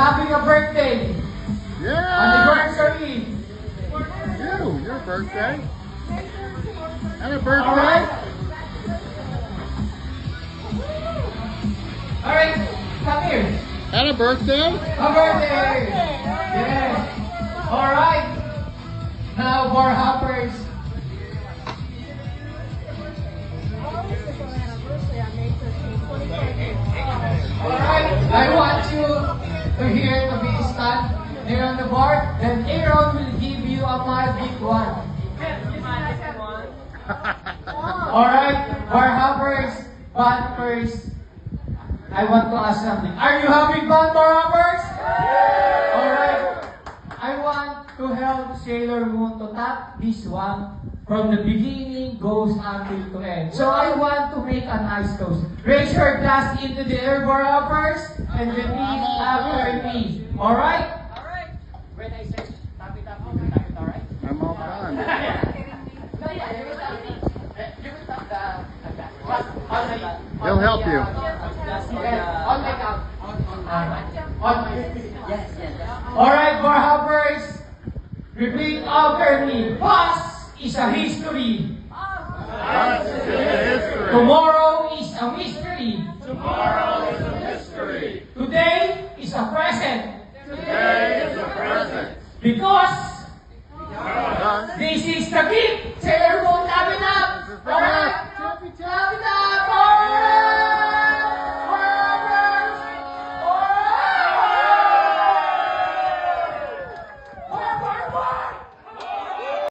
having a birthday. Yeah! Anniversary. Your birthday. And a All birthday. right. All right. Come here. And a birthday. A birthday. Yeah. All right. Now, bar hoppers. Alright, I want you to here to be stand here on the board, then Aaron will give you a magic wand. Alright, bar hoppers, but first, I want to ask something. Are you having fun, bar hoppers? Alright, I want to help Sailor Moon to tap this one from the beginning goes until to end. So I want to make a nice toast. Raise your glass into the air, bar hoppers, and repeat after me. Alright? Alright. When I say tap it, alright? I'm all done. You will tap the He'll help you. On my count. Yes. Alright, bar hoppers. Repeat after me. Past is a history. That's the history. Tomorrow is a mystery. Tomorrow is a mystery. Today is a present. Today is a present. Because Because this is the gift.